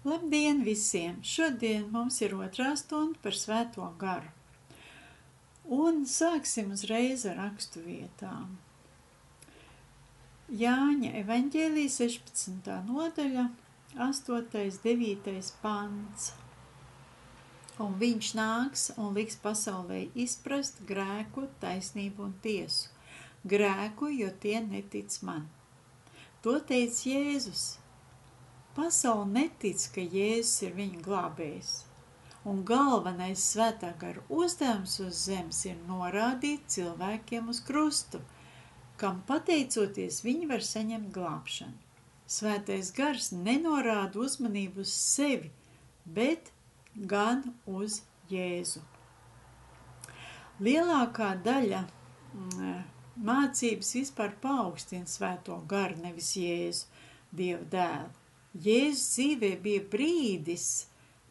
Labdien visiem! Šodien mums ir otrā stunda par Svēto garu. Un sāksim uzreiz ar rakstu vietām. Jāņa evaņģēlija 16. nodaļa, 8. 9. pants. Un viņš nāks un liks pasaulē izprast grēku, taisnību un tiesu. Grēku, jo tie netic man. To teica Jēzus. Pasaule netic, ka Jēzus ir viņa glābējs. Un galvenais Svētā gara uzdevums uz zemes ir norādīt cilvēkiem uz krustu, kam pateicoties viņi var saņemt glābšanu. Svētais gars nenorāda uzmanību uz sevi, bet gan uz Jēzu. Lielākā daļa mācības vispār paaugstina Svēto garu, nevis Jēzu, Dieva dēlu. Jēzus dzīvē bija brīdis,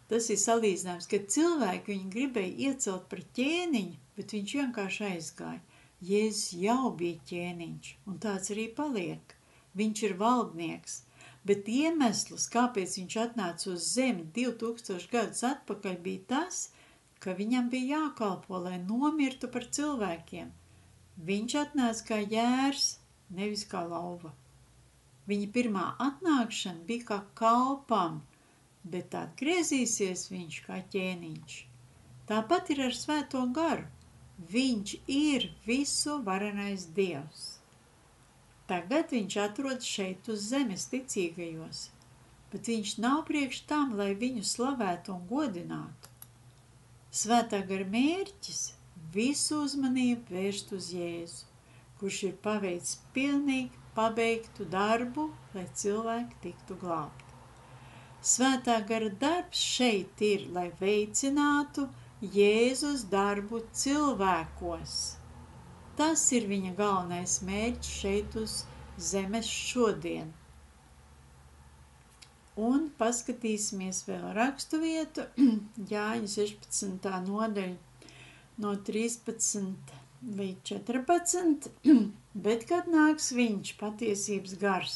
tas ir salīdzinājums, kad cilvēki viņu gribēja iecelt par ķēniņu, bet viņš vienkārši aizgāja. Jēzus jau bija ķēniņš, un tāds arī paliek. Viņš ir valdnieks, bet iemesls, kāpēc viņš atnāca uz zemi 2000 gadus atpakaļ, bija tas, ka viņam bija jākalpo, lai nomirtu par cilvēkiem. Viņš atnāca kā jērs, nevis kā lauva. Viņa pirmā atnākšana bija kā kalpam, bet atgriezīsies viņš kā ķēniņš. Tāpat ir ar Svēto garu. Viņš ir visu varenais Dievs. Tagad viņš atrodas šeit uz zemes ticīgajos, bet viņš nav priekš tam, lai viņu slavētu un godinātu. Svētā gara mērķis visu uzmanību vērst uz Jēzu, kurš ir paveicis pilnīgi pabeigtu darbu, lai cilvēki tiktu glābti. Svētā gara darbs šeit ir, lai veicinātu Jēzus darbu cilvēkos. Tas ir viņa galvenais mērķis šeit uz zemes šodien. Un paskatīsimies vēl rakstu vietu, Jāņa 16. nodaļa no 13 līdz 14, bet kad nāks viņš, patiesības gars,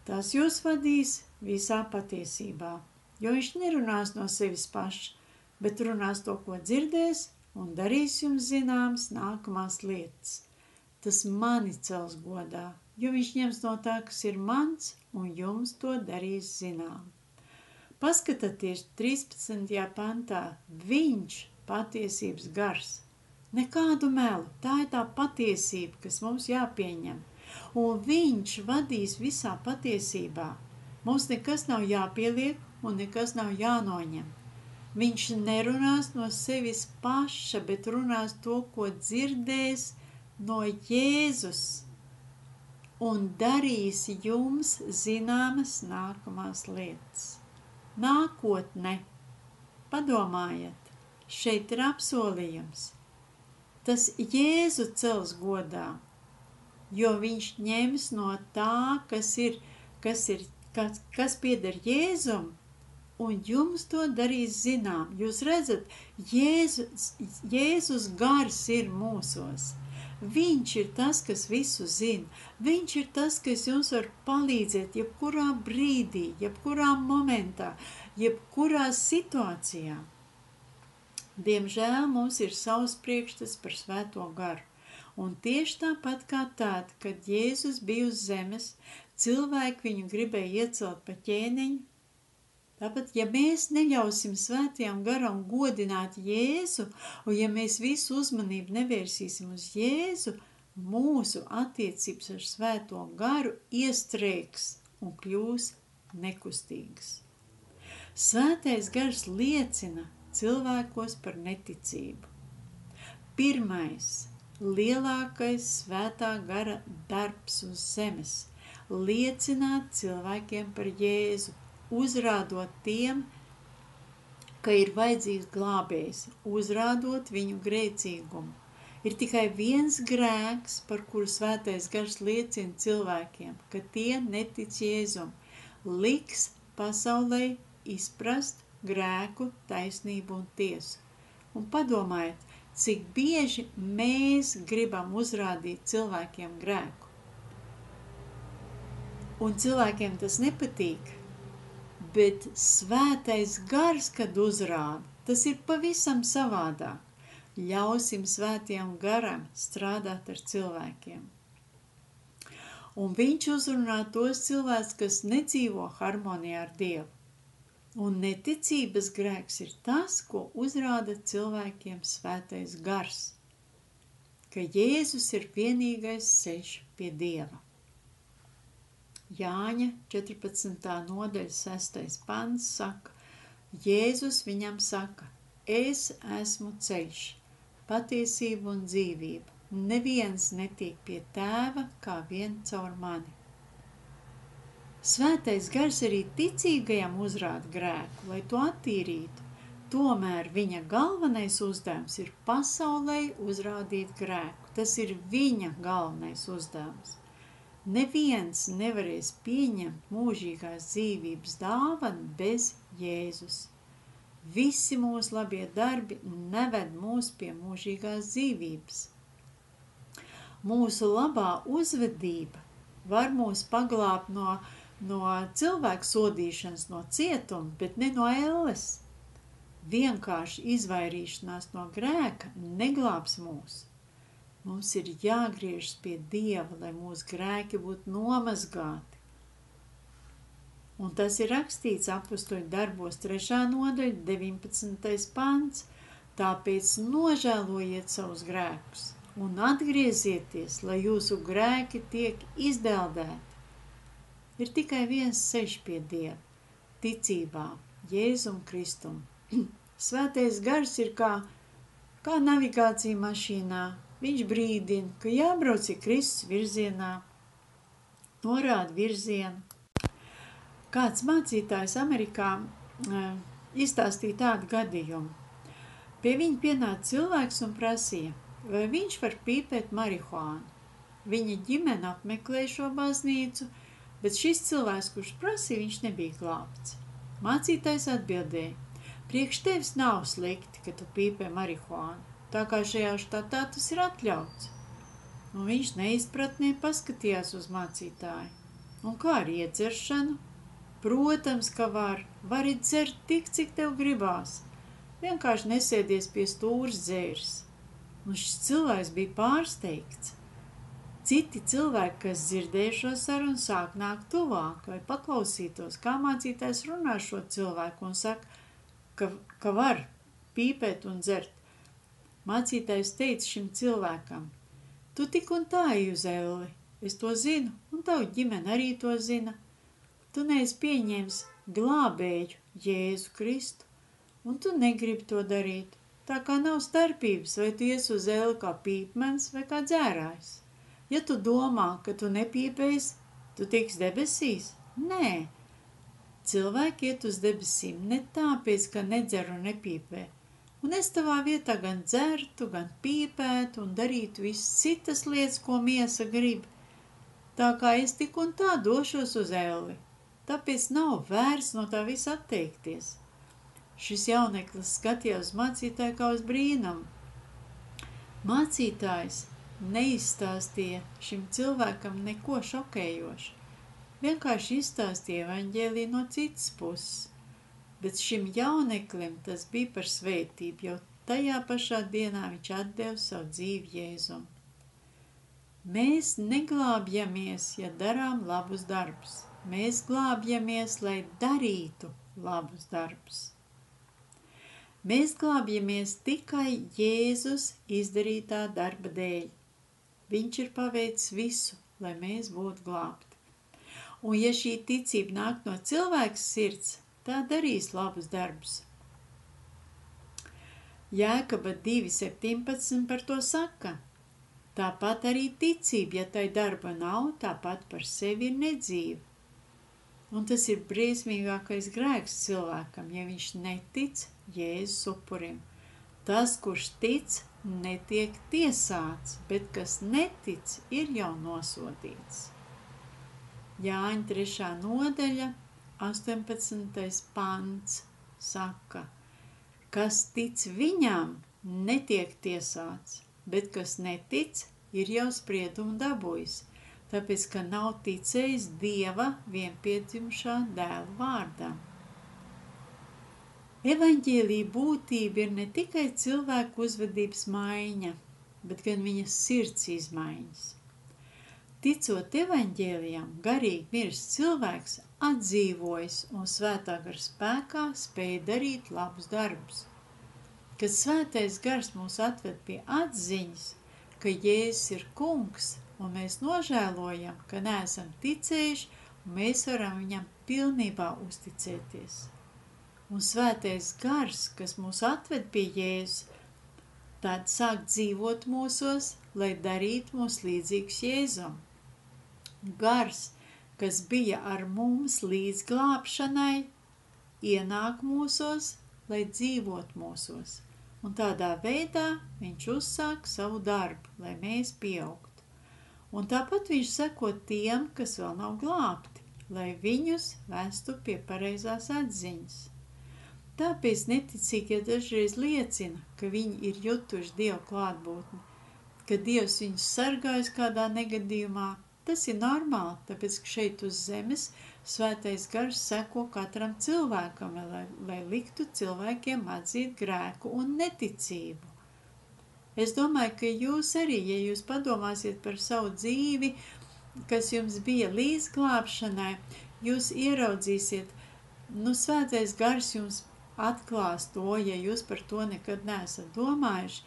tas jūs vadīs visā patiesībā, jo viņš nerunās no sevis paša, bet runās to, ko dzirdēs, un darīs jums zināmas nākamās lietas. Tas mani cels godā, jo viņš ņems no tā, kas ir mans, un jums to darīs zinām. Paskatieties 13. pantā, viņš, patiesības gars. Nekādu melu, tā ir tā patiesība, kas mums jāpieņem. Un viņš vadīs visā patiesībā. Mums nekas nav jāpieliek un nekas nav jānoņem. Viņš nerunās no sevis paša, bet runās to, ko dzirdēs no Jēzus. Un darīs jums zināmas nākamās lietas. Nākotne. Padomājiet, šeit ir apsolījums. Tas Jēzu cels godā, jo viņš ņems no tā, kas pieder Jēzum, un jums to darīs zinām. Jūs redzat, Jēzus gars ir mūsos. Viņš ir tas, kas visu zina. Viņš ir tas, kas jums var palīdzēt jebkurā brīdī, jebkurā momentā, jebkurā situācijā. Diemžēl mums ir savs priekšstats par Svēto garu. Un tieši tāpat kā tad, kad Jēzus bija uz zemes, cilvēki viņu gribēja iecelt pa ķēniņu. Tāpat, ja mēs neļausim Svētajam garam godināt Jēzu, un ja mēs visu uzmanību nevērsīsim uz Jēzu, mūsu attiecības ar Svēto garu iestrēgs un kļūs nekustīgas. Svētais gars liecina cilvēkos par neticību. Pirmais, lielākais Svētā gara darbs uz zemes – liecināt cilvēkiem par Jēzu, uzrādot tiem, ka ir vajadzīgs glābējs, uzrādot viņu grēcīgumu. Ir tikai viens grēks, par kuru Svētais gars liecina cilvēkiem, ka tie netic Jēzum, liks pasaulē izprast grēku, taisnību un tiesu. Un padomājiet, cik bieži mēs gribam uzrādīt cilvēkiem grēku. Un cilvēkiem tas nepatīk, bet svētais gars, kad uzrāda, tas ir pavisam savādāk. Ļausim svētajam garam strādāt ar cilvēkiem. Un viņš uzrunā tos cilvēkus, kas nedzīvo harmonijā ar Dievu. Un neticības grēks ir tas, ko uzrāda cilvēkiem svētais gars, ka Jēzus ir vienīgais ceļš pie Dieva. Jāņa 14. nodaļa 6. pants saka, Jēzus viņam saka, es esmu ceļš, patiesība un dzīvība. Neviens netiek pie tēva, kā vien caur mani. Svētais gars arī ticīgajam uzrāda grēku, lai to attīrītu. Tomēr viņa galvenais uzdevums ir pasaulē uzrādīt grēku. Tas ir viņa galvenais uzdevums. Neviens nevarēs pieņemt mūžīgās dzīvības dāvanu bez Jēzus. Visi mūsu labie darbi neved mūs pie mūžīgās dzīvības. Mūsu labā uzvedība var mūs paglābt no cilvēku sodīšanas, no cietuma, bet ne no elles. Vienkārši izvairīšanās no grēka neglābs mūs. Mums ir jāgriežas pie Dieva, lai mūsu grēki būtu nomazgāti. Un tas ir rakstīts apustuļu darbos 3. nodaļa, 19. pants. Tāpēc nožēlojiet savus grēkus un atgriezieties, lai jūsu grēki tiek izdeldēti. Ir tikai viens ceļš pie Dieva, ticībā, Jēzum Kristum. Svētais gars ir kā navigācija mašīnā. Viņš brīdina, ka jābrauc ir Kristus virzienā, norāda virzienu. Kāds mācītājs Amerikā izstāstīja tādu gadījumu. Pie viņa pienāca cilvēks un prasīja, vai viņš var pīpēt marihuānu. Viņa ģimene apmeklēja šo baznīcu, bet šis cilvēks, kurš prasīja, viņš nebija glābts. Mācītājs atbildēja, priekš tevis nav slikti, ka tu pīpē marihuānu, tā kā šajā štatā tas ir atļauts. Un viņš neizpratnē paskatījās uz mācītāju. Un kā ar iedzeršanu? Protams, ka vari dzert tik, cik tev gribās. Vienkārši nesēdies pie stūras dzērs. Un šis cilvēks bija pārsteigts. Citi cilvēki, kas dzirdēja šo sarunu, sāk nākt tuvāk, lai paklausītos, kā mācītājs runā šo cilvēku un saka, ka var pīpēt un dzert. Mācītājs teica šim cilvēkam, tu tik un tā ej uz elli, es to zinu, un tavu ģimene arī to zina. Tu neesi pieņēmis glābēju Jēzu Kristu, un tu negribi to darīt. Tā kā nav starpības, vai tu ies uz elli kā pīpmens vai kā dzērājs. Ja tu domā, ka tu nepīpēsi, tu tiks debesīs? Nē. Cilvēki iet uz debesīm ne tāpēc, ka nedzer un nepīpē. Un es tavā vietā gan dzertu, gan pīpētu un darītu visas citas lietas, ko miesa grib. Tā kā es tik un tā došos uz elli. Tāpēc nav vērts no tā visa atteikties. Šis jauneklis skatījās uz mācītāju kā uz brīnumu. Mācītājs neizstāstīja šim cilvēkam neko šokējošu. Vienkārši izstāstīja evaņģēliju no citas puses. Bet šim jauneklim tas bija par svētību, jo tajā pašā dienā viņš atdeva savu dzīvi Jēzum. Mēs neglābjamies, ja darām labus darbus. Mēs glābjamies, lai darītu labus darbus. Mēs glābjamies tikai Jēzus izdarītā darba dēļ. Viņš ir paveicis visu, lai mēs būtu glābti. Un ja šī ticība nāk no cilvēka sirds, tā darīs labus darbus. Jēkaba 2.17 par to saka. Tāpat arī ticība, ja tai darba nav, tāpat par sevi ir nedzīva. Un tas ir briesmīgākais grēks cilvēkam, ja viņš netic Jēzus upurim. Tas, kurš tic, netiek tiesāts, bet kas netic, ir jau nosodīts. Jāņa 3. nodaļa, 18. pants saka, kas tic viņam, netiek tiesāts, bet kas netic, ir jau spriedumu dabūjis, tāpēc, ka nav ticējis Dieva vienpiedzimušā dēla vārdam. Evaņģēlija būtība ir ne tikai cilvēku uzvedības maiņa, bet gan viņa sirds izmaiņas. Ticot evaņģēlijam, garīgi miris cilvēks atdzīvojas un svētā gara spēkā spēj darīt labus darbus. Kad svētais gars mūs atved pie atziņas, ka Jēzus ir kungs, un mēs nožēlojam, ka neesam ticējuši, un mēs varam viņam pilnībā uzticēties. Un svētais gars, kas mūs atved pie Jēzus, tad sāk dzīvot mūsos, lai darītu mūs līdzīgus Jēzum. Gars, kas bija ar mums līdz glābšanai, ienāk mūsos, lai dzīvot mūsos. Un tādā veidā viņš uzsāk savu darbu, lai mēs pieaugtu. Un tāpat viņš seko tiem, kas vēl nav glābti, lai viņus vestu pie pareizās atziņas. Tāpēc neticīgie dažreiz liecina, ka viņi ir jutuši Dievu klātbūtni, ka Dievs viņus sargājas kādā negadījumā. Tas ir normāli, tāpēc, ka šeit uz zemes svētais gars seko katram cilvēkam, lai liktu cilvēkiem atzīt grēku un neticību. Es domāju, ka jūs arī, ja jūs padomāsiet par savu dzīvi, kas jums bija līdz glābšanai, jūs ieraudzīsiet, svētais gars jums atklās to, ja jūs par to nekad neesat domājuši,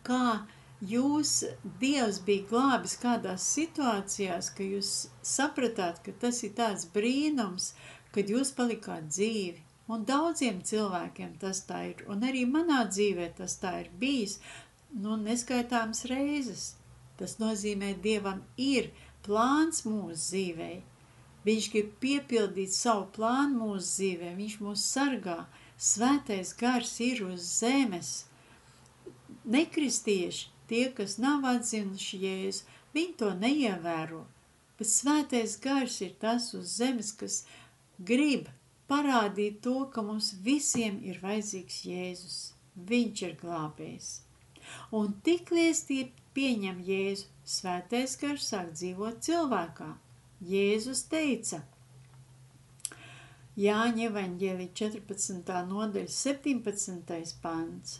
kā Dievs bija glābis kādās situācijās, ka jūs sapratāt, ka tas ir tāds brīnums, kad jūs palikāt dzīvi. Un daudziem cilvēkiem tas tā ir, un arī manā dzīvē tas tā ir bijis, neskaitāms reizes. Tas nozīmē, Dievam ir plāns mūsu dzīvei. Viņš grib piepildīt savu plānu mūsu dzīvē, viņš mūs sargā. Svētais gars ir uz zemes. Nekristieši, tie, kas nav atzinuši Jēzu, viņi to neievēro. Bet svētais gars ir tas uz zemes, kas grib parādīt to, ka mums visiem ir vajadzīgs Jēzus. Viņš ir glābējs. Un tiklīdz tie pieņem Jēzu, svētais gars sāk dzīvot cilvēkā. Jēzus teica, Jāņa evaņģēlija 14. nodaļa 17. pants,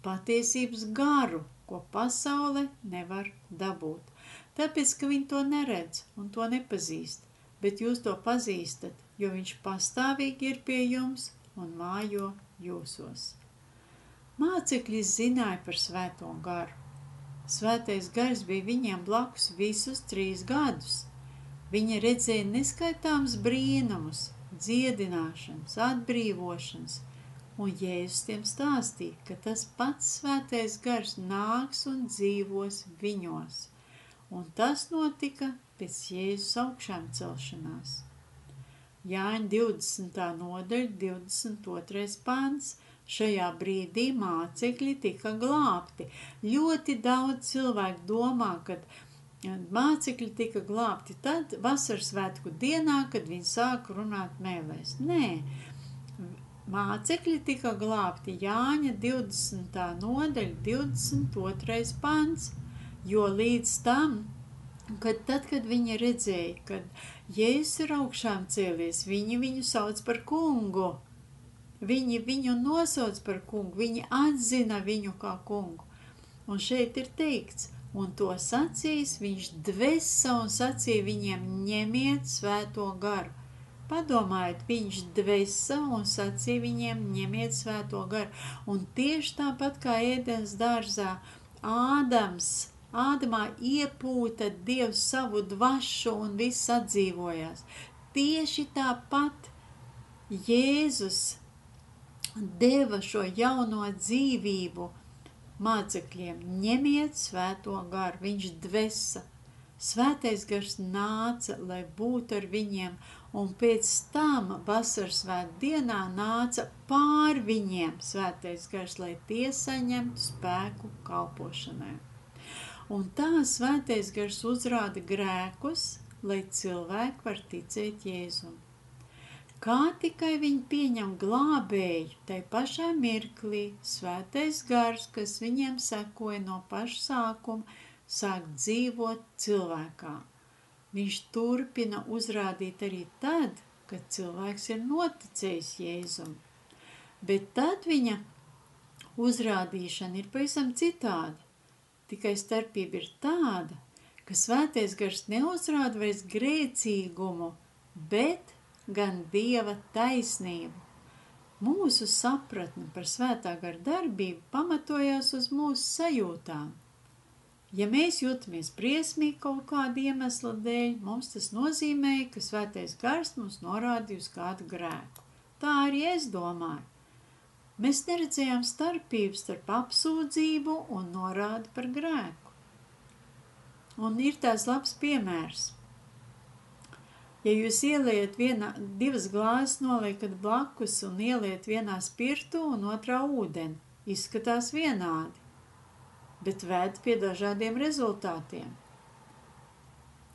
patiesības garu, ko pasaule nevar dabūt, tāpēc, ka viņi to neredz un to nepazīst, bet jūs to pazīstat, jo viņš pastāvīgi ir pie jums un mājo jūsos. Mācekļi zināja par svēto garu. Svētais gars bija viņiem blakus visus 3 gadus. Viņi redzēja neskaitāms brīnumus, dziedināšanas, atbrīvošanas, un Jēzus tiem stāstīja, ka tas pats svētais gars nāks un dzīvos viņos, un tas notika pēc Jēzus augšām celšanās. Jāņa 20. nodaļa, 22. pants, šajā brīdī mācekļi tika glābti. Ļoti daudz cilvēku domā, kad mācekļi tika glābti tad vasaras svētku dienā, kad viņi sāka runāt mēlēs. Nē, mācekļi tika glābti Jāņa 20. nodaļa, 22. pants, jo līdz tam, kad viņi redzēja, kad Jēzus ir augšām cēlies, viņi viņu sauc par kungu. Viņi viņu nosauc par kungu, viņi atzina viņu kā kungu. Un šeit ir teikts, un to sacīs, viņš dvesa un sacīja viņiem, ņemiet svēto garu. Padomājiet, viņš dvesa un sacīja viņiem, ņemiet svēto garu. Un tieši tāpat kā Ēdens dārzā, Ādamā iepūta Dievs savu dvašu un viss atdzīvojās. Tieši tāpat Jēzus deva šo jauno dzīvību mācekļiem, ņemiet svēto garu, viņš dvesa. Svētais gars nāca, lai būtu ar viņiem, un pēc tam vasaras svētku dienā nāca pār viņiem svētais gars, lai tie saņemtu spēku kalpošanai. Un tā svētais gars uzrāda grēkus, lai cilvēki var ticēt Jēzum. Kā tikai viņi pieņem glābēju, tai pašā mirklī svētais gars, kas viņiem sekoja no paša sākuma, sāk dzīvot cilvēkā. Viņš turpina uzrādīt arī tad, kad cilvēks ir noticējis Jēzum. bet tad viņa uzrādīšana ir pavisam citāda. Tikai starpība ir tāda, ka svētais gars neuzrāda vairs grēcīgumu, bet gan Dieva taisnību. Mūsu sapratne par svētā gara darbību pamatojās uz mūsu sajūtām. Ja mēs jūtamies briesmīgi kaut kāda iemesla dēļ, mums tas nozīmē, ka svētais gars mums norādīja uz kādu grēku. Tā arī es domāju. Mēs neredzējām starpības starp apsūdzību un norādi par grēku. Un ir tās labs piemērs. Ja jūs ieliet divas glāzes, noliekat blakus un ieliet vienā spirtu un otrā ūdeni, izskatās vienādi, bet ved pie dažādiem rezultātiem.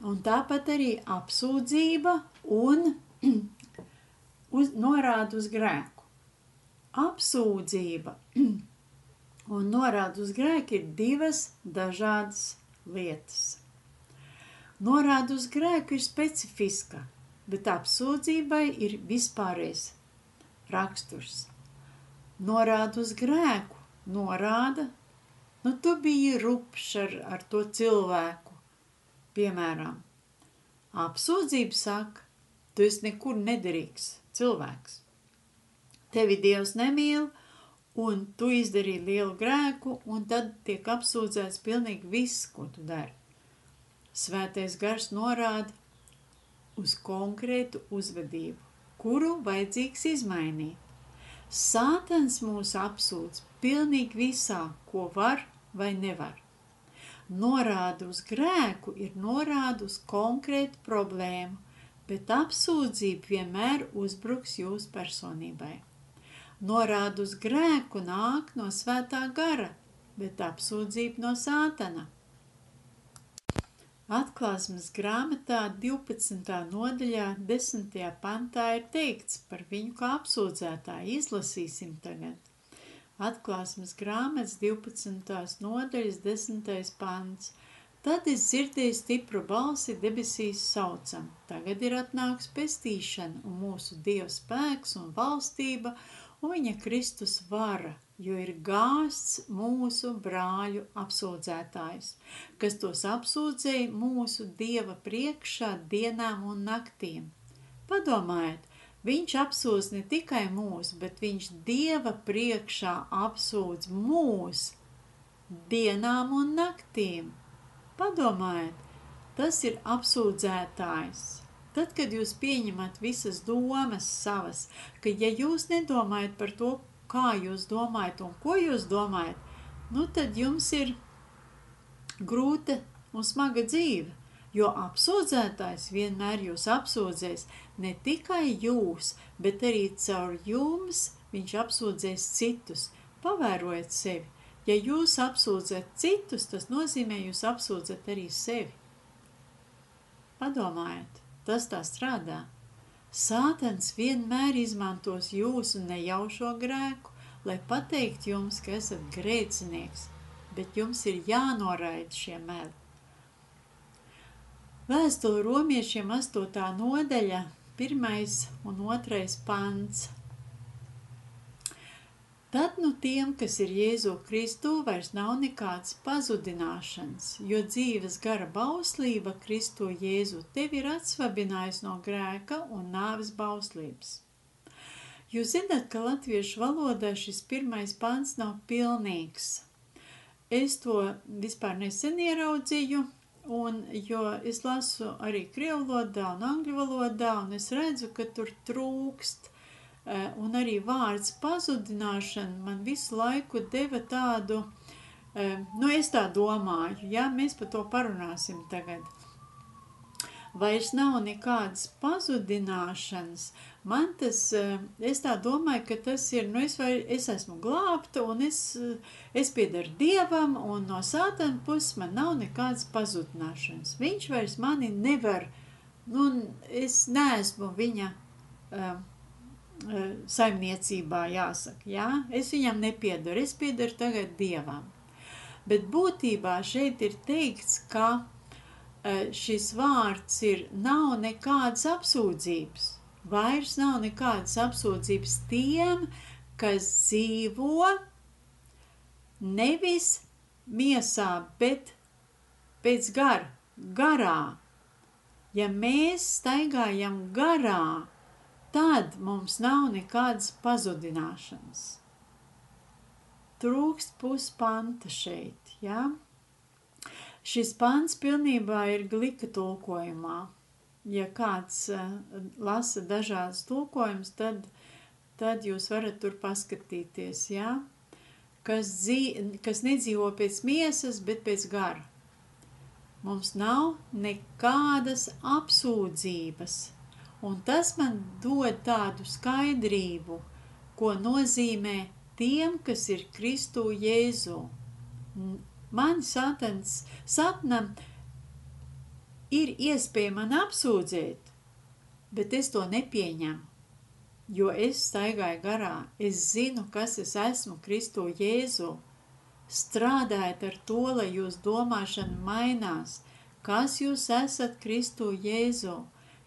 Un tāpat arī apsūdzība un norāda uz grēku. Apsūdzība un norāda uz grēku ir divas dažādas lietas. Norāda uz grēku ir specifiska, bet apsūdzībai ir vispārējais raksturs. Norāda uz grēku, norāda, tu biji rupšs ar to cilvēku, piemēram. Apsūdzība saka, tu esi nekur nederīgs cilvēks. Tevi Dievs nemīl, un tu izdarīji lielu grēku, un tad tiek apsūdzēts pilnīgi viss, ko tu dari. Svētais gars norāda uz konkrētu uzvedību, kuru vajadzīgs izmainīt. Sātans mūs apsūdz pilnīgi visā, ko var vai nevar. Norāda uz grēku ir norāda uz konkrētu problēmu, bet apsūdzība vienmēr uzbruks jūsu personībai. Norāda uz grēku nāk no svētā gara, bet apsūdzība no sātana. Atklāsmes grāmatā 12. nodaļā 10. pantā ir teikts par viņu kā apsūdzētāju. Izlasīsim tagad. Atklāsmes grāmatas 12. nodaļas 10. pants. Tad es dzirdēju stipru balsi debesīs saucam. Tagad ir atnāks pestīšana un mūsu Dieva spēks un valstība un viņa Kristus vara, jo ir gāsts mūsu brāļu apsūdzētājs, kas tos apsūdzēja mūsu Dieva priekšā dienām un naktīm. Padomājiet, viņš apsūdz ne tikai mūs, bet viņš Dieva priekšā apsūdz mūs dienām un naktīm. Padomājiet, tas ir apsūdzētājs. Tad, kad jūs pieņemat visas domas savas, ka ja jūs nedomājat par to, kā jūs domājat un ko jūs domājat, tad jums ir grūta un smaga dzīve, jo apsūdzētājs vienmēr jūs apsūdzēs ne tikai jūs, bet arī caur jums viņš apsūdzēs citus. Pavērojiet sevi. Ja jūs apsūdzat citus, tas nozīmē, jūs apsūdzat arī sevi. Padomājiet, tas tā strādā. Sātans vienmēr izmantos jūsu nejaušo grēku, lai pateikt jums, ka esat grēcinieks, bet jums ir jānoraida šie meli. Vēstule romiešiem 8. nodaļa, 1. un 2. pants. Tad tiem, kas ir Jēzu Kristu, vairs nav nekādas pazudināšanas, jo dzīves gara bauslība Kristu Jēzu tevi ir atsvabinājusi no grēka un nāves bauslības. Jūs zināt, ka latviešu valodā šis 1. pants nav pilnīgs. Es to vispār nesen ieraudzīju, jo es lasu arī krievu valodā un angļu valodā, un es redzu, ka tur trūkst. Un arī vārds pazudināšana man visu laiku deva tādu, es tā domāju, mēs par to parunāsim tagad. Vairs nav nekādas pazudināšanas. Man tas, es tā domāju, ka tas ir, es esmu glābta un es piedaru Dievam un no sātana puses man nav nekādas pazudināšanas. Viņš vairs mani nevar, es neesmu viņa saimniecībā, jāsaka, es viņam nepiedaru, es piedaru tagad Dievam. Bet būtībā šeit ir teikts, ka šis vārds nav nekādas apsūdzības, vairs nav nekādas apsūdzības tiem, kas dzīvo nevis miesā, bet pēc garā. Ja mēs staigājam garā, tad mums nav nekādas pazudināšanas. Trūkst puspanta šeit, ja? Šis pants pilnībā ir Glika tulkojumā. Ja kāds lasa dažādas tulkojumus, tad jūs varat tur paskatīties, ja? Kas nedzīvo pēc miesas, bet pēc gara. Mums nav nekādas apsūdzības, un tas man dod tādu skaidrību, ko nozīmē tiem, kas ir Kristu Jēzu. Man satnam ir iespēja man apsūdzēt, bet es to nepieņemu, jo es staigāju garā, es zinu, kas es esmu Kristu Jēzu. Strādājiet ar to, lai jūs domāšana mainās, kas jūs esat Kristu Jēzu,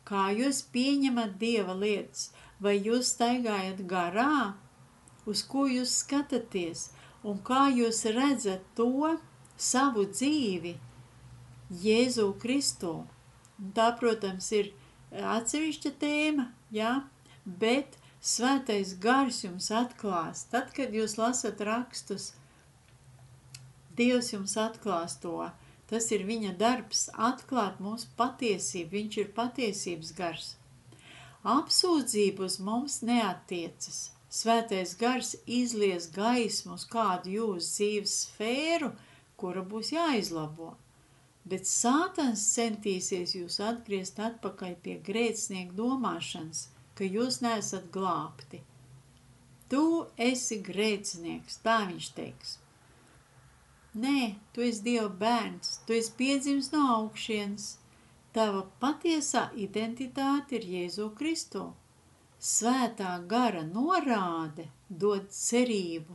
kā jūs pieņemat Dieva lietas, vai jūs staigājat garā, uz ko jūs skatāties, un kā jūs redzat to savu dzīvi Jēzu Kristu. Un tā, protams, ir atsevišķa tēma, ja? Bet Svētais Gars jums atklās. Tad, kad jūs lasat rakstus, Dievs jums atklās to. Tas ir viņa darbs atklāt mūsu patiesību. Viņš ir patiesības gars. Apsūdzība uz mums neattiecas. Svētais Gars izlies gaismu uz kādu jūsu dzīves sfēru, kura būs jāizlabo. Bet Sātans centīsies jūs atgriezt atpakaļ pie grēcinieku domāšanas, ka jūs neesat glābti. Tu esi grēcinieks, tā viņš teiks. Nē, tu esi Dieva bērns, tu esi piedzimis no augšienes. Tava patiesā identitāte ir Jēzu Kristu. Svētā gara norāde dod cerību,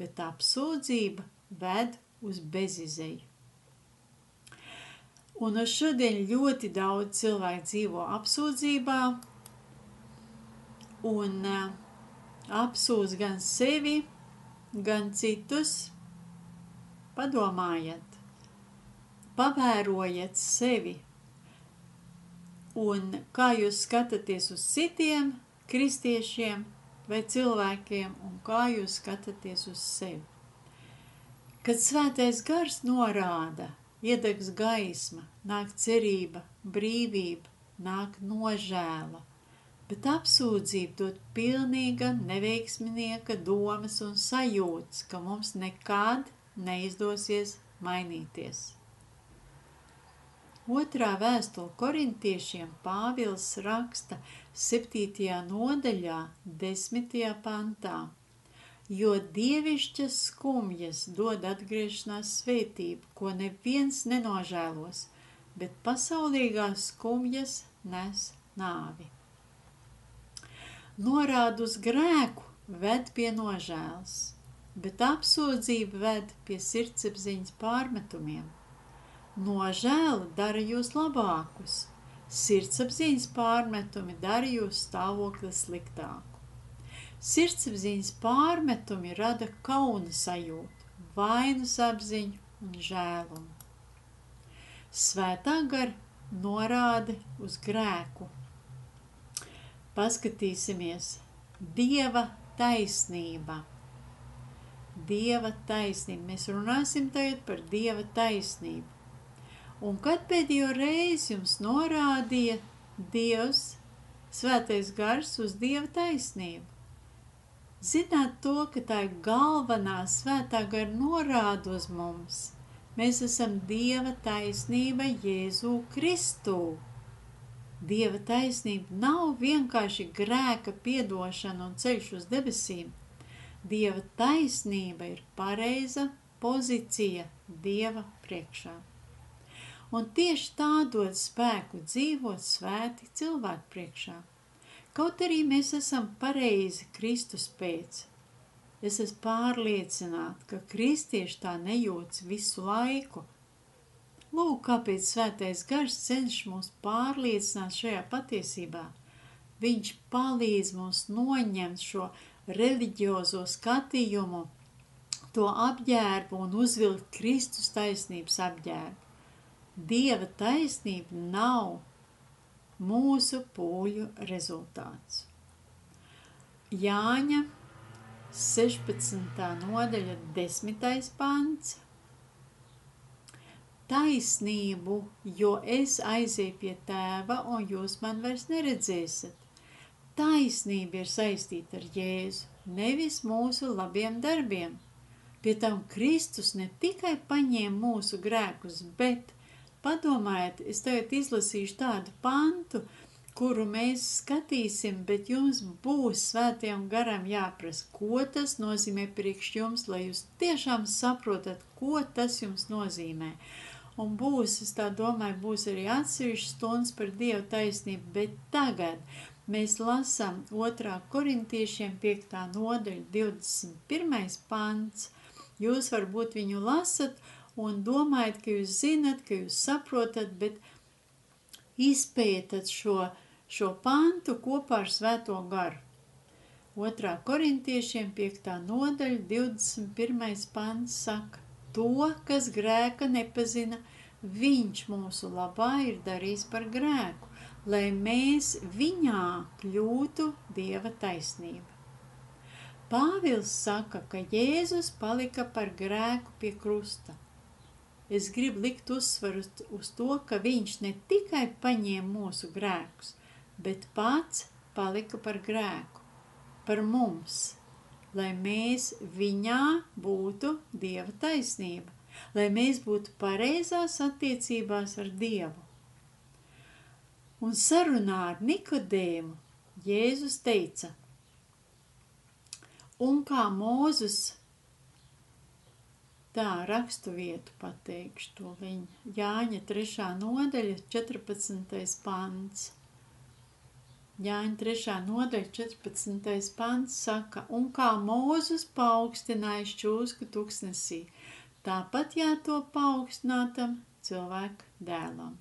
bet apsūdzība ved uz bezizeju. Un uz šodien ļoti daudz cilvēku dzīvo apsūdzībā un apsūdz gan sevi, gan citus. Padomājiet, pavērojiet sevi un kā jūs skatāties uz citiem kristiešiem vai cilvēkiem un kā jūs skatāties uz sevi. Kad Svētais Gars norāda, iedegs gaisma, nāk cerība, brīvība, nāk nožēla, bet apsūdzība dod pilnīga neveiksminieka domas un sajūtas, ka mums nekad neizdosies mainīties. Otrā vēstule korintiešiem Pāvils raksta 7. nodaļā, 10. pantā. Jo dievišķas skumjas dod atgriešanās svētību, ko neviens nenožēlos, bet pasaulīgās skumjas nes nāvi. Norāda uz grēku ved pie nožēlas, bet apsūdzība ved pie sirdsapziņas pārmetumiem. Nožēla dara jūs labākus, sirdsapziņas pārmetumi dara jūs stāvokli sliktāku. Sirdsapziņas pārmetumi rada kauna sajūtu, vainas apziņu un žēlumu. Svētā gara norāde uz grēku. Paskatīsimies. Dieva taisnība. Dieva taisnība. Mēs runāsim tagad par Dieva taisnību. Un kad pēdējo reizi jums norādīja Dievs, Svētais Gars uz Dieva taisnību? Zināt to, ka tā ir galvenā Svētā gara norāda uz mums. Mēs esam Dieva taisnība Jēzu Kristu. Dieva taisnība nav vienkārši grēka piedošana un ceļš uz debesīm. Dieva taisnība ir pareiza pozīcija Dieva priekšā. Un tieši tā dod spēku dzīvot svēti cilvēku priekšā. Kaut arī mēs esam pareizi Kristus pēc. Es esmu pārliecināta, ka kristieši tā nejūtas visu laiku. Lūk, kāpēc Svētais Gars cenšas mūs pārliecināt šajā patiesībā. Viņš palīdz mums noņemt šo reliģiozo skatījumu, to apģērbu un uzvilkt Kristus taisnības apģērbu. Dieva taisnība nav mūsu pūļu rezultāts. Jāņa 16. nodaļa 10. pants. Taisnību, jo es aizēju pie tēva, un jūs man vairs neredzēsiet. Taisnība ir saistīta ar Jēzu, nevis mūsu labiem darbiem. Pie tam Kristus ne tikai paņēma mūsu grēkus, bet, padomājiet, es tagad izlasīšu tādu pantu, kuru mēs skatīsim, bet jums būs svētajam garam jāprasa, ko tas nozīmē priekš jums, lai jūs tiešām saprotat, ko tas jums nozīmē. Un būs, es tā domāju, būs arī atsevišķas stundas par Dievu taisnību, bet tagad mēs lasām 2. korintiešiem 5. nodaļa 21. pants. Jūs varbūt viņu lasat un domājat, ka jūs zinat, ka jūs saprotat, bet izpētat šo pantu kopā ar Svēto garu. 2. korintiešiem 5. nodaļa 21. pants saka, to, kas grēka nepazina, viņš mūsu labā ir darījis par grēku, lai mēs viņā kļūtu Dieva taisnība. Pāvils saka, ka Jēzus palika par grēku pie krusta. Es gribu likt uzsvaru uz to, ka viņš ne tikai paņēma mūsu grēkus, bet pats palika par grēku, par mums, lai mēs viņā būtu Dieva taisnība, lai mēs būtu pareizās attiecībās ar Dievu. Un sarunā ar Nikodēmu Jēzus teica, un kā Mūzes, tā rakstu vietu pateikšu to viņa, Jāņa 3. nodaļa 14. pants. Jāņa 3. nodaļa 14. pants saka, un kā Mūzes paaugstināja šķūsku tuksnesī, tāpat jātop paaugstinātam cilvēka dēlam.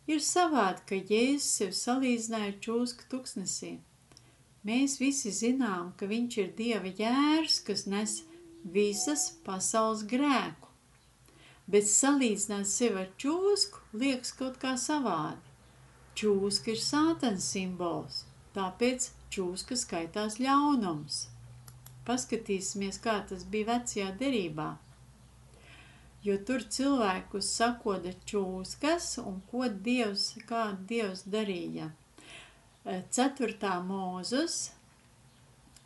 Ir savādi, ka Jēzus sev salīdzināja šķūsku tuksnesī. Mēs visi zinām, ka viņš ir Dieva jērs, kas nes visas pasaules grēku, bet salīdzināt sevi ar čūsku liekas kaut kā savādi. Čūska ir sātans simbols, tāpēc čūska skaitās ļaunums. Paskatīsimies, kā tas bija vecajā derībā, jo tur cilvēkus sakoda čūskas un kā Dievs darīja. 4. Mūzes,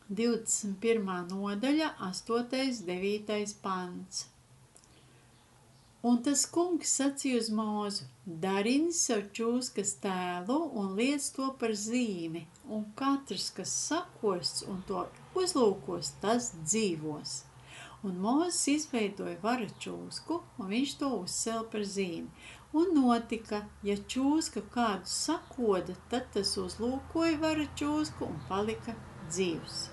21. nodaļa, 8. 9. pants. Un tas kungs sacīja uz Mūzu, darini sev čūskas tēlu un liec to par zīmi, un katrs, kas sakosts un to uzlūkos, tas dzīvos. Un Mūzes izveidoja vara čūsku, un viņš to uzcēla par zīmi. Un notika, ja čūska kādu sakoda, tad tas uzlūkoja vara čūsku un palika dzīvs.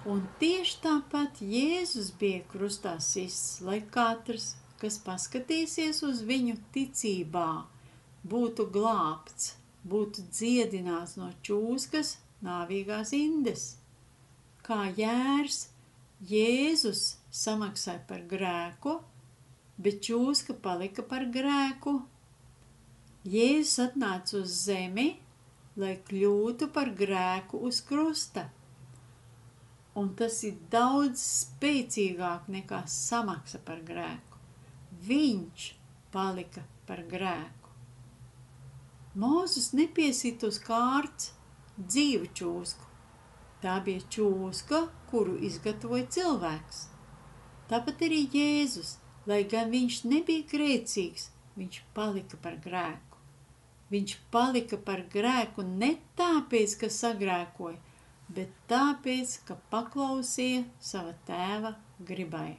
Un tieši tāpat Jēzus bija krustā sists, lai katrs, kas paskatīsies uz viņu ticībā, būtu glābts, būtu dziedināts no čūskas nāvīgās indes. Kā jērs, Jēzus samaksāja par grēku, bet čūska palika par grēku. Jēzus atnāca uz zemi, lai kļūtu par grēku uz krusta. Un tas ir daudz spēcīgāk nekā samaksa par grēku. Viņš palika par grēku. Mūzes nepiesita uz kārts dzīvu čūsku. Tā bija čūska, kuru izgatavoja cilvēks. Tāpat arī Jēzus, lai gan viņš nebija grēcīgs, viņš palika par grēku. Viņš palika par grēku ne tāpēc, ka sagrēkoja, bet tāpēc, ka paklausīja sava tēva gribai.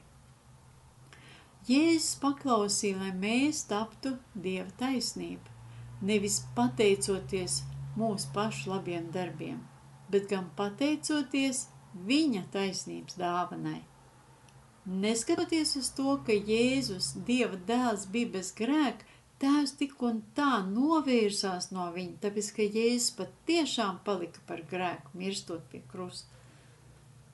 Jēzus paklausīja, lai mēs taptu Dieva taisnību, nevis pateicoties mūsu pašu labiem darbiem, bet gan pateicoties viņa taisnības dāvanai. Neskatoties uz to, ka Jēzus, Dieva dēls, bija bez grēka, Tēvs tik un tā novērsās no viņa, tāpēc, ka Jēzus patiešām palika par grēku, mirstot pie krusta.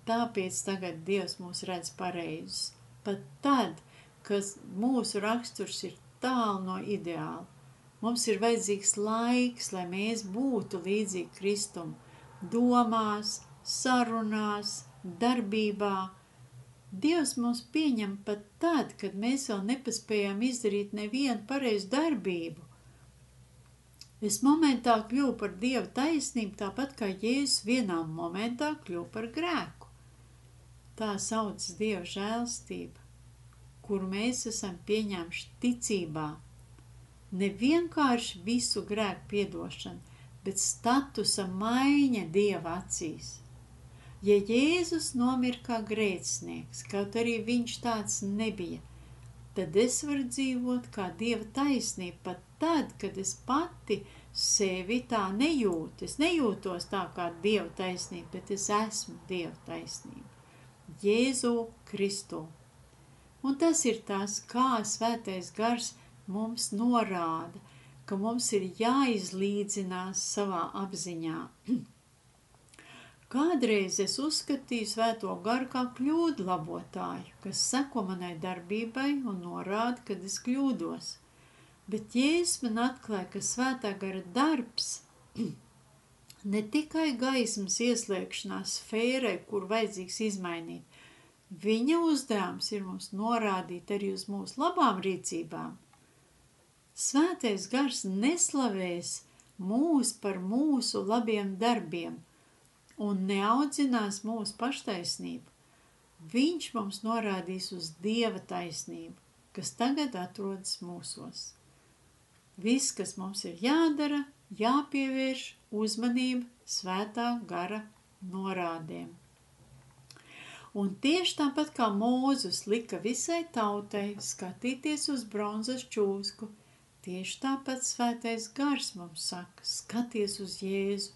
tāpēc tagad Dievs mūs redz pareizus. Pat tad, kad mūsu raksturs ir tālu no ideāla. Mums ir vajadzīgs laiks, lai mēs būtu līdzīgi Kristum. Domās, sarunās, darbībā. Dievs mūs pieņem pat tad, kad mēs vēl nepaspējām izdarīt nevienu pareizu darbību. Es momentā kļuvu par Dieva taisnību, tāpat kā Jēzus vienā momentā kļuvu par grēku. Tā saucas Dieva žēlstība, kuru mēs esam pieņēmuši ticībā. Ne vienkārši visu grēku piedošanu, bet statusa maiņa Dieva acīs. Ja Jēzus nomira kā grēcinieks, kaut arī viņš tāds nebija, tad es varu dzīvot kā Dieva taisnība pat tad, kad es pati sevi tā nejūtu. Es nejūtos tā kā Dieva taisnība, bet es esmu Dieva taisnība. Jēzu Kristu. Un tas ir tas, kā Svētais Gars mums norāda, ka mums ir jāizlīdzinās savā apziņā. Kādreiz es uzskatīju Svēto Garu kā kļūdu labotāju, kas seko manai darbībai un norāda, kad es kļūdos. Bet Jēzus man atklāja, ka Svētā Gara darbs ne tikai gaismas ieslēgšanās sfērai, kur vajadzīgs izmainīt. Viņa uzdevums ir mums norādīt arī uz mūsu labām rīcībām. Svētais Gars neslavēs mūs par mūsu labiem darbiem un neaudzinās mūsu paštaisnību. Viņš mums norādīs uz Dieva taisnību, kas tagad atrodas mūsos. Viss, kas mums ir jādara, jāpievērš uzmanība Svētā Gara norādēm. Un tieši tāpat kā Mūzus lika visai tautai skatīties uz bronzas čūsku, tieši tāpat Svētais Gars mums saka, skaties uz Jēzu,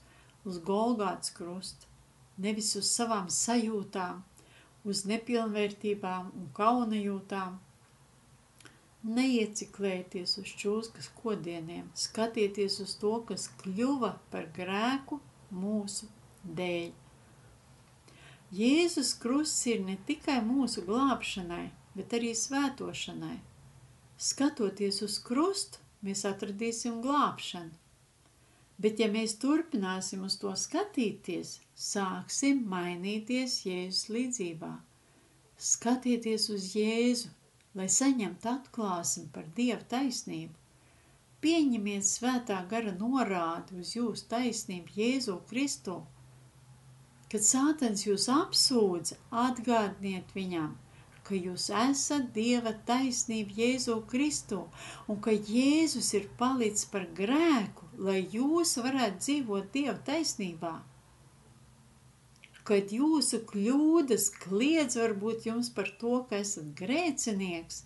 uz Golgātas krustu, nevis uz savām sajūtām, uz nepilnvērtībām un kaunajūtām. Neieciklējieties uz čūskas kodieniem, skatieties uz to, kas kļuva par grēku mūsu dēļ. Jēzus krusts ir ne tikai mūsu glābšanai, bet arī svētošanai. Skatoties uz krustu, mēs atradīsim glābšanu. Bet ja mēs turpināsim uz to skatīties, sāksim mainīties Jēzus līdzībā. Skatieties uz Jēzu, lai saņemtu atklāsmi par Dieva taisnību. Pieņemiet Svētā Gara norādi uz jūsu taisnību Jēzu Kristu. Kad Sātans jūs apsūdza, atgādiniet viņam, ka jūs esat Dieva taisnība Jēzu Kristu un ka Jēzus ir palicis par grēku, lai jūs varētu dzīvot Dieva taisnībā. Kad jūsu kļūdas kliedz varbūt jums par to, ka esat grēcinieks,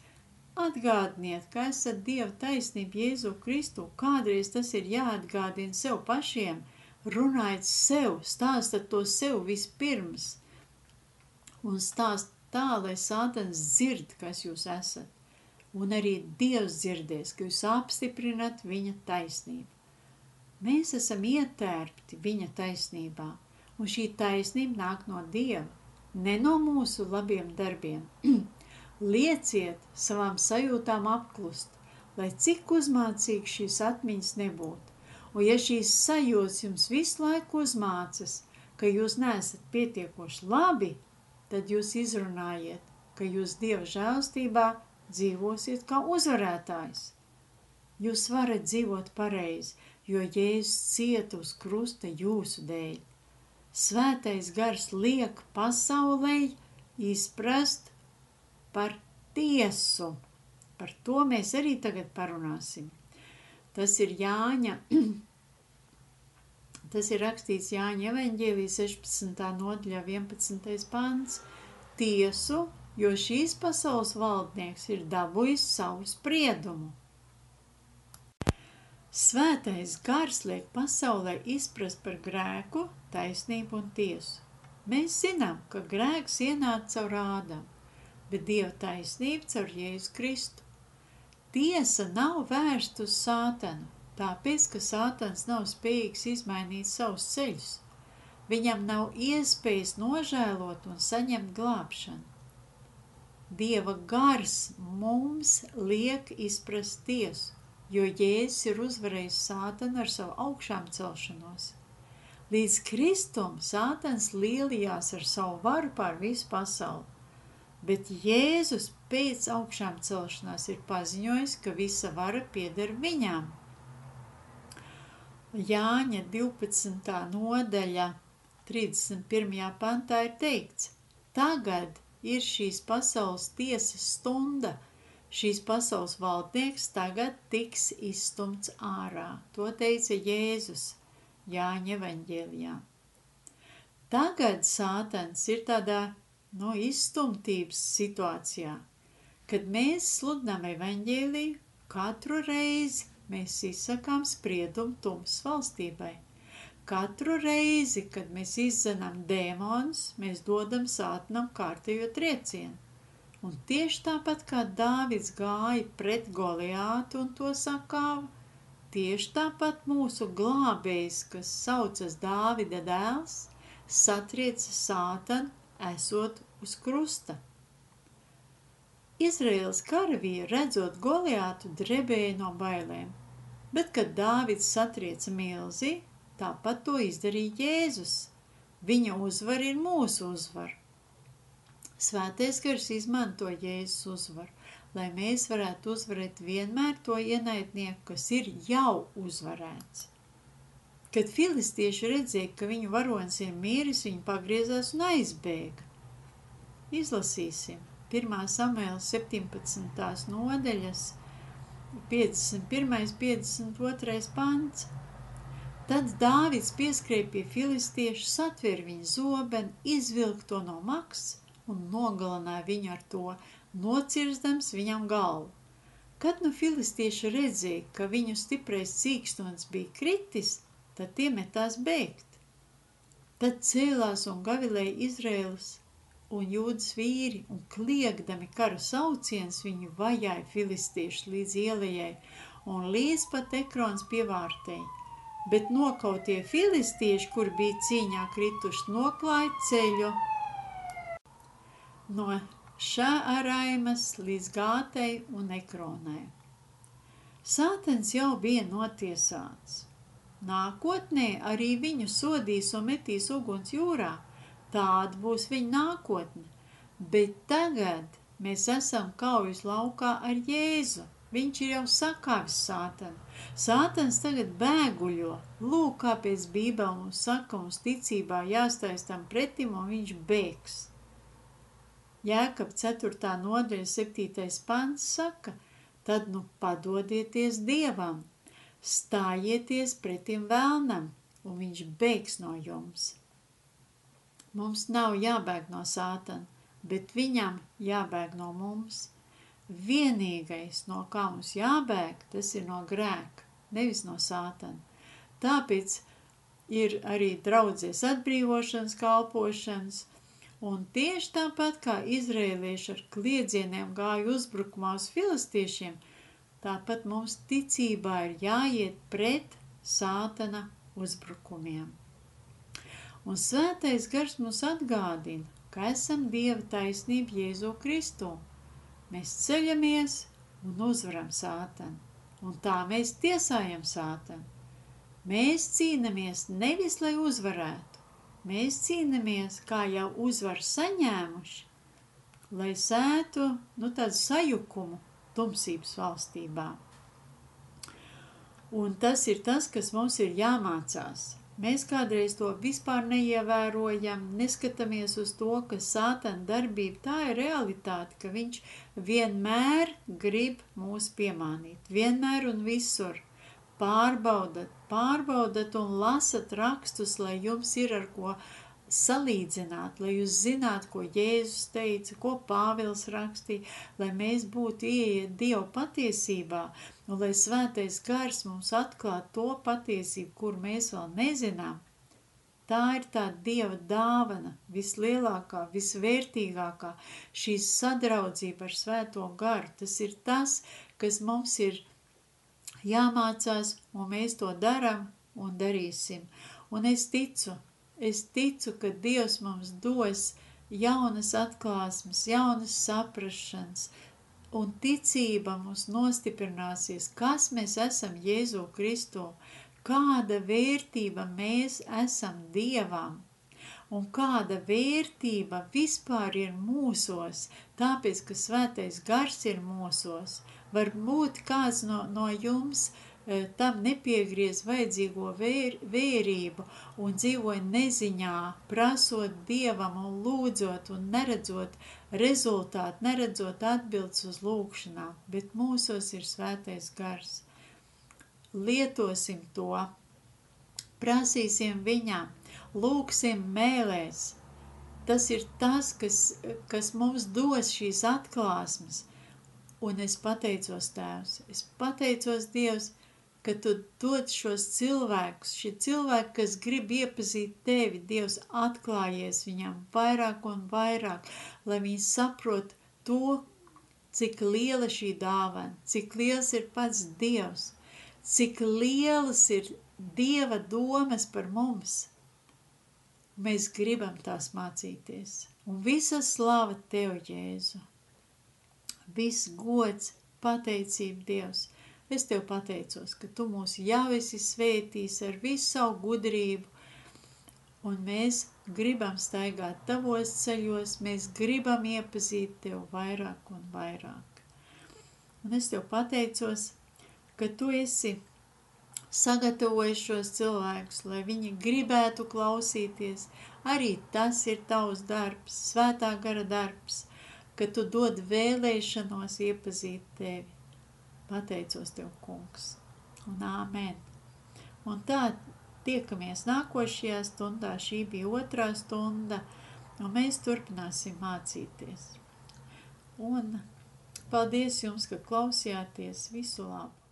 atgādiniet, ka esat Dieva taisnība Jēzu Kristu. Kādreiz tas ir jāatgādina sev pašiem, runājiet sev, stāstat to sev vispirms un stāst tā, lai Sātans dzird, kas jūs esat. Un arī Dievs dzirdēs, ka jūs apstiprinat viņa taisnību. Mēs esam ietērpti viņa taisnībā. Un šī taisnība nāk no Dieva, ne no mūsu labiem darbiem. Lieciet savām sajūtām apklust, lai cik uzmācīgi šīs atmiņas nebūtu. Un ja šīs sajūtas jums visu laiku uzmācas, ka jūs neesat pietiekoši labi, tad jūs izrunājiet, ka jūs Dieva žēlstībā dzīvosiet kā uzvarētājs. Jūs varat dzīvot pareizi, jo Jēzus cieta uz krusta jūsu dēļ. Svētais Gars liek pasaulei izprast par tiesu. Par to mēs arī tagad parunāsim. Tas ir rakstīts Jāņa evaņģēlija 16. nodaļā 11. pants. Tiesu, jo šīs pasaules valdnieks ir dabūjis savu spriedumu. Svētais Gars liek pasaulē izprast par grēku, taisnību un tiesu. Mēs zinām, ka grēks ienāca caur Ādamu, bet Dieva taisnība caur Jēzu Kristu. Tiesa nav vērsta uz Sātanu, tāpēc, ka Sātans nav spējīgs izmainīt savus ceļus. Viņam nav iespējas nožēlot un saņemt glābšanu. Dieva gars mums liek izprast tiesu, jo Jēzus ir uzvarējis Sātanu ar savu augšām celšanos. Līdz Kristum Sātans lielījās ar savu varu pār visu pasauli, bet Jēzus pēc augšām celšanās ir paziņojis, ka visa vara pieder viņām. Jāņa 12. nodaļa 31. pantā ir teikts: Tagad ir šīs pasaules tiesas stunda, šīs pasaules valdnieks tagad tiks izstumts ārā. To teica Jēzus Jāņa evaņģēlijā. Tagad Sātans ir tādā izstumtības situācijā, kad mēs sludinām evaņģēliju, katru reizi mēs izsakām spriedumu tumsas valstībai. Katru reizi, kad mēs izdzenām dēmonus, mēs dodam Sātanam kārtējo triecienu. Un tieši tāpat kā Dāvids gāja pret Goliātu un to sakāva, tieši tāpat mūsu glābējs, kas saucas Dāvida dēls, satrieca Sātanu, esot uz krusta. Izraēlas karavīri, redzot Goliātu, drebēja no bailēm, bet, kad Dāvids satrieca milzi, tāpat to izdarīja Jēzus. Viņa uzvara ir mūsu uzvara. Svētais gars izmanto Jēzus uzvaru, lai mēs varētu uzvarēt vienmēr to ienaidnieku, kas ir jau uzvarēts. Kad filistieši redzēja, ka viņu varonis ir miris, viņi pagriezās un aizbēga. Izlasīsim 1. Samuēla 17. nodaļas 51. 52. pants. Tad Dāvids pieskrēja pie filistiešu, satver viņa zobenu, izvilka to no maksas un nogalināja viņu ar to, nocirzdams viņam galvu. Kad filistieši redzēja, ka viņu stiprais cīkstons bija kritis, tad tie metās bēgt. Tad cēlās un gavilēja Izraēlas un Jūdas vīri, un kliegdami kara sauciens viņu vajāja filistieši līdz ielejai un līdz pat Ekrons pievārtei. Bet nokautie filistieši, kur bija cīņā krituši, noklāja ceļu no Šaaraimas līdz Gātei un Ekronai. Sātans jau bija notiesāts. Nākotnē arī viņu sodīs un metīs uguns jūrā. Tāda būs viņa nākotne. Bet tagad mēs esam kaujas laukā ar Jēzu. Viņš ir jau sakāvis Sātanu. Sātans tagad bēguļo. Lūk, kāpēc Bībele mums saka, mums ticībā jāstājas tam pretim un viņš bēgs. Jēkab 4. nodaļa 7. pants saka, tad padodieties Dievam, stājieties pretim vēlnam, un viņš bēgs no jums. Mums nav jābēg no Sātana, bet viņam jābēg no mums. Vienīgais, no kā mums jābēg, tas ir no grēka, nevis no Sātana. Tāpēc ir arī draudzes atbrīvošanas kalpošanas, un tieši tāpat kā izrēlieši ar kliedzieniem gāja uzbrukumā uz filistiešiem, tāpat mums ticībā ir jāiet pret Sātana uzbrukumiem. Un svētais gars mums atgādina, ka esam Dieva taisnība Jēzu Kristu. Mēs ceļamies un uzvaram Sātanu, un tā mēs tiesājam Sātanu. Mēs cīnamies nevis, lai uzvarētu, mēs cīnamies, kā jau uzvaru saņēmuši, lai sētu tādu sajukumu tumsības valstībā. Un tas ir tas, kas mums ir jāmācās. Mēs kādreiz to vispār neievērojam, neskatāmies uz to, ka Sātana darbība tā ir realitāte, ka viņš vienmēr grib mūs piemānīt, vienmēr un visur. Pārbaudat un lasat rakstus, lai jums ir ar ko salīdzināt, lai jūs zinātu, ko Jēzus teica, ko Pāvils rakstīja, lai mēs būtu ieiet Dieva patiesībā, un lai svētais gars mums atklāt to patiesību, kur mēs vēl nezinām. Tā ir tā Dieva dāvana, vislielākā, visvērtīgākā, šī sadraudzība ar svēto garu. Tas ir tas, kas mums ir jāmācās, un mēs to daram un darīsim. Un es ticu, es ticu, ka Dievs mums dos jaunas atklāsmes, jaunas saprašanas, un ticība mums nostiprināsies, kas mēs esam Jēzu Kristu, kāda vērtība mēs esam Dievam, un kāda vērtība vispār ir mūsos, tāpēc, ka svētais gars ir mūsos. Varbūt kāds no jums tam nepiegriez vajadzīgo vērību un dzīvoja neziņā, prasot Dievam un lūdzot un neredzot rezultātu, neredzot atbildes uz lūgšanām, bet mūsos ir svētais gars. Lietosim to, prasīsim viņam, lūgsim mēlēs. Tas ir tas, kas mums dos šīs atklāsmes. Un es pateicos, Tēvs, es pateicos, Dievs, ka Tu dod šos cilvēkus, šie cilvēki, kas grib iepazīt Tevi, Dievs, atklājies viņam vairāk un vairāk, lai viņi saprot to, cik liela šī dāvana, cik liels ir pats Dievs, cik lielas ir Dieva domas par mums. Mēs gribam tās mācīties. Un visa slava Tev, Jēzu. Viss gods, pateicība, Dievs. Es Tev pateicos, ka Tu mūs jau esi svētījis ar visu savu gudrību, un mēs gribam staigāt Tavos ceļos, mēs gribam iepazīt Tev vairāk un vairāk. Un es Tev pateicos, ka Tu esi sagatavojis šos cilvēkus, lai viņi gribētu klausīties. Arī tas ir Tavs darbs, svētā gara darbs, ka Tu dod vēlēšanos iepazīt Tevi. Pateicos Tev, Kungs, un āmen. Un tā tiekamies nākošajā stundā, šī bija 2. stunda, un mēs turpināsim mācīties. Un paldies jums, ka klausījāties, visu labu!